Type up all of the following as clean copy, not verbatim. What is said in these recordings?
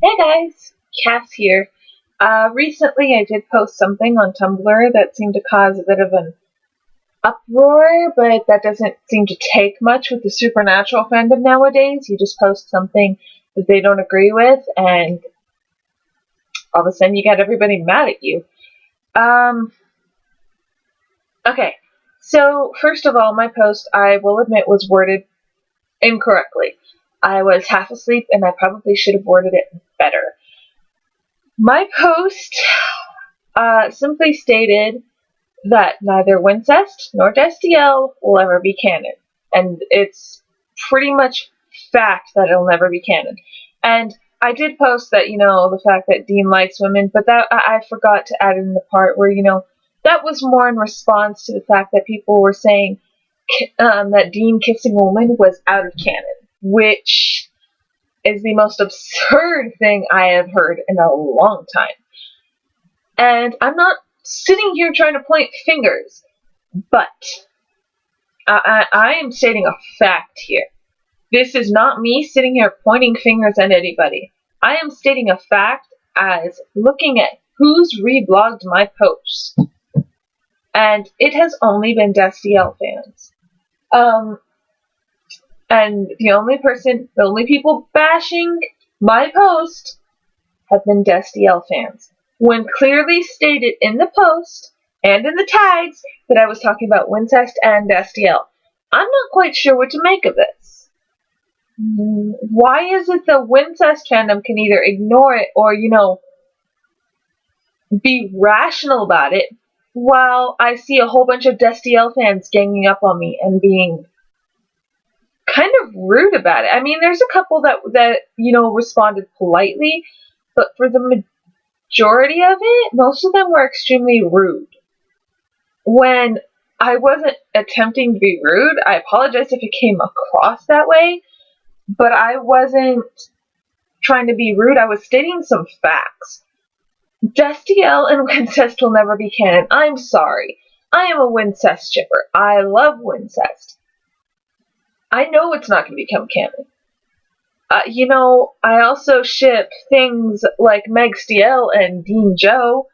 Hey guys, Cass here. Recently I did post something on Tumblr that seemed to cause a bit of an uproar, but that doesn't seem to take much with the supernatural fandom nowadays. You just post something that they don't agree with, and all of a sudden you got everybody mad at you. Um, okay, so first of all, my post, I will admit, was worded incorrectly. I was half asleep and I probably should have worded it better. My post simply stated that neither Wincest nor Destiel will ever be canon. And it's pretty much fact that it'll never be canon. And I did post that, the fact that Dean likes women, but that I forgot to add in the part where, that was more in response to the fact that people were saying that Dean kissing a woman was out of canon, which is the most absurd thing I have heard in a long time. And I'm not sitting here trying to point fingers, but I am stating a fact here. This is not me sitting here pointing fingers at anybody. I am stating a fact as looking at who's reblogged my posts. And it has only been Destiel fans. And the only people bashing my post have been Destiel fans, when clearly stated in the post and in the tags that I was talking about Wincest and Destiel. I'm not quite sure what to make of this. Why is it the Wincest fandom can either ignore it or, be rational about it, while I see a whole bunch of Destiel fans ganging up on me and being kind of rude about it? I mean, there's a couple that responded politely, but for the majority of it, most of them were extremely rude. When I wasn't attempting to be rude, I apologize if it came across that way, but I wasn't trying to be rude. I was stating some facts. Destiel and Wincest will never be canon. I'm sorry. I am a Wincest shipper. I love Wincest. I know it's not going to become canon. I also ship things like Meg Stiel and Dean Joe.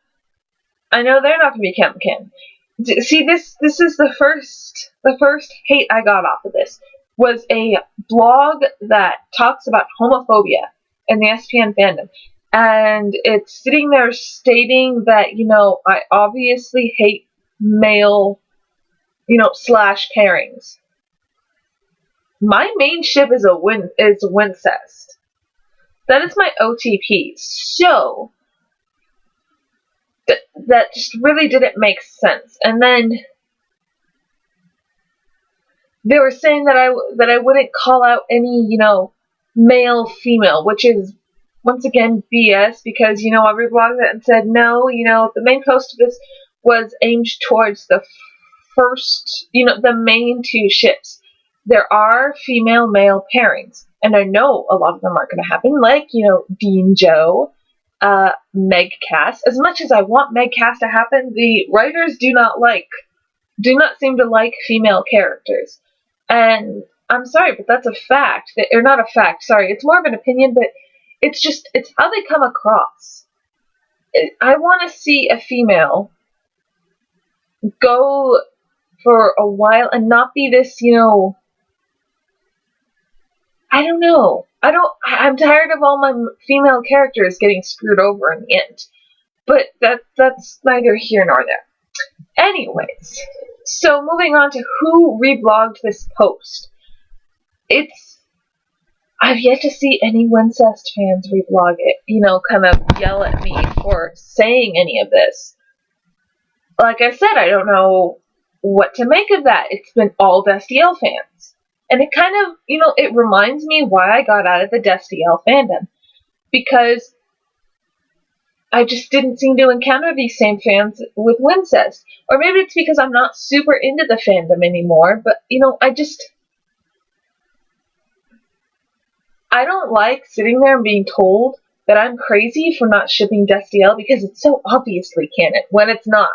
I know they're not going to become canon. See, this is the first hate I got off of this was a blog that talks about homophobia in the SPN fandom. And it's sitting there stating that, I obviously hate male, slash pairings. My main ship is Wincest. That is my OTP. So that just really didn't make sense. And then they were saying that I wouldn't call out any, male female, which is once again BS, because I reblogged that and said no, the main post of this was aimed towards the first, the main two ships. There are female-male pairings, and I know a lot of them aren't going to happen, like, Dean Joe, Meg Cass. As much as I want Meg Cass to happen, the writers do not seem to like female characters. And I'm sorry, but that's a fact. Or not a fact, sorry. It's more of an opinion, but it's how they come across. I want to see a female go for a while and not be this, I don't know. I'm tired of all my female characters getting screwed over in the end. But that's neither here nor there. Anyways, so moving on to who reblogged this post. I've yet to see any Wincest fans reblog it, kind of yell at me for saying any of this. Like I said, I don't know what to make of that. It's been all Destiel fans. And it kind of, it reminds me why I got out of the Destiel fandom. Because I just didn't seem to encounter these same fans with Wincest. Or maybe it's because I'm not super into the fandom anymore, but, I don't like sitting there and being told that I'm crazy for not shipping Destiel because it's so obviously canon when it's not.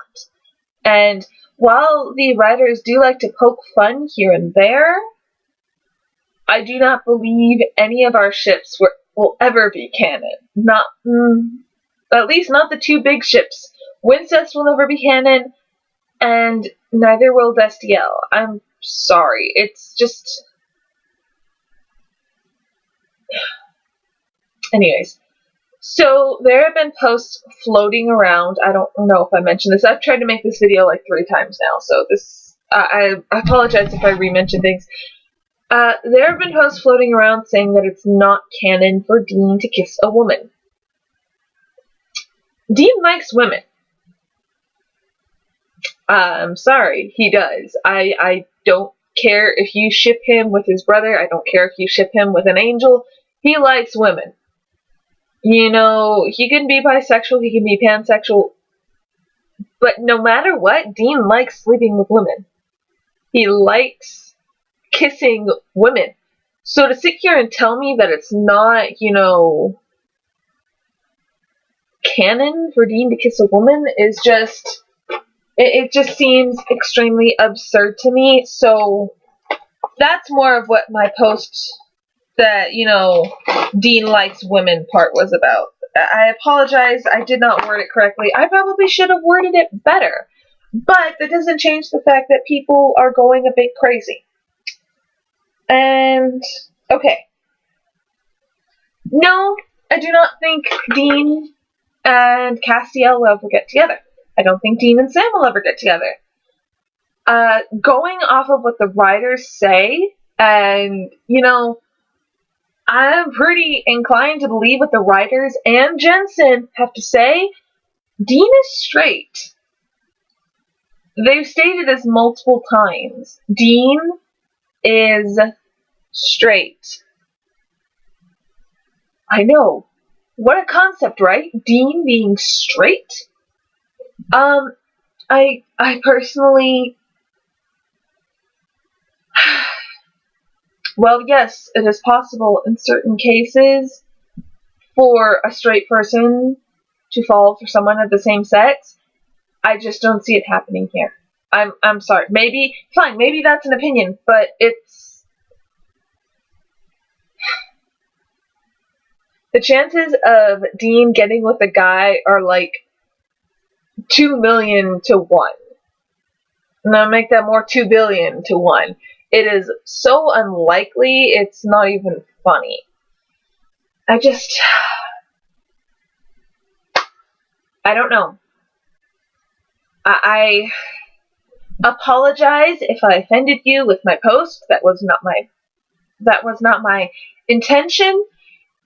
And while the writers do like to poke fun here and there, I do not believe any of our ships will ever be canon. Not, at least not the two big ships. Wincest will never be canon, and neither will Destiel. I'm sorry. It's just... Anyways. So, there have been posts floating around. I don't know if I mentioned this. I've tried to make this video like 3 times now, so this... I apologize if I re-mention things. There have been posts floating around saying that it's not canon for Dean to kiss a woman. Dean likes women. I'm sorry, he does. I don't care if you ship him with his brother. I don't care if you ship him with an angel. He likes women. You know, he can be bisexual, he can be pansexual. But no matter what, Dean likes sleeping with women. He likes kissing women. So to sit here and tell me that it's not, you know, canon for Dean to kiss a woman is just... It just seems extremely absurd to me. So that's more of what my post that, you know, Dean likes women part was about. I apologize, I did not word it correctly. I probably should have worded it better. But that doesn't change the fact that people are going a bit crazy. And, okay. No, I do not think Dean and Castiel will ever get together. I don't think Dean and Sam will ever get together. Going off of what the writers say, and, you know, I'm pretty inclined to believe what the writers and Jensen have to say. Dean is straight. They've stated this multiple times. Dean is straight. I know. What a concept, right? Dean being straight? I personally... Well, yes, it is possible in certain cases for a straight person to fall for someone of the same sex. I just don't see it happening here. I'm sorry. Maybe, fine, maybe that's an opinion, but it's... The chances of Dean getting with a guy are like 2 million to 1. And I'll make that more 2 billion to 1. It is so unlikely, it's not even funny. I don't know. I apologize if I offended you with my post. That was not my intention.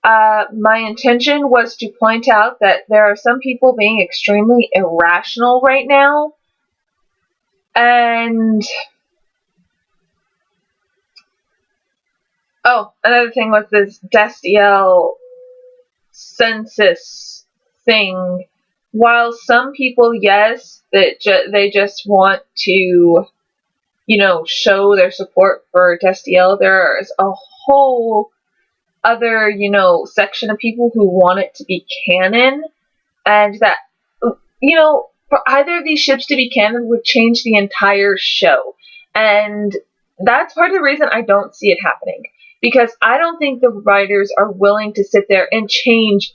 My intention was to point out that there are some people being extremely irrational right now. And... Oh, another thing was this Destiel census thing. While some people, yes, that they just want to, you know, show their support for Destiel, there is a whole other, you know, section of people who want it to be canon, and that, you know, for either of these ships to be canon would change the entire show. And that's part of the reason I don't see it happening. Because I don't think the writers are willing to sit there and change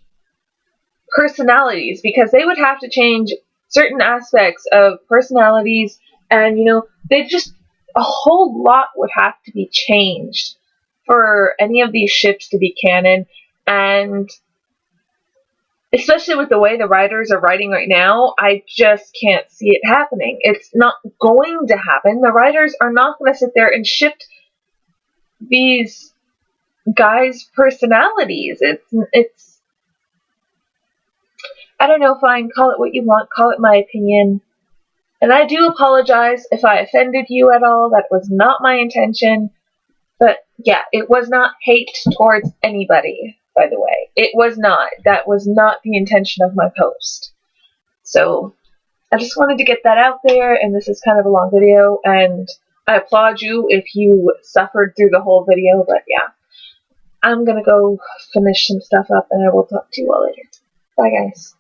personalities, because they would have to change certain aspects of personalities, and, you know, a whole lot would have to be changed for any of these ships to be canon. And especially with the way the writers are writing right now, I just can't see it happening. It's not going to happen. The writers are not going to sit there and shift these guys' personalities. It's I don't know, fine, call it what you want, call it my opinion. And I do apologize if I offended you at all. That was not my intention. But yeah, it was not hate towards anybody, by the way. It was not. That was not the intention of my post. So I just wanted to get that out there, and this is kind of a long video, and I applaud you if you suffered through the whole video, but yeah. I'm gonna go finish some stuff up, and I will talk to you all later. Bye, guys.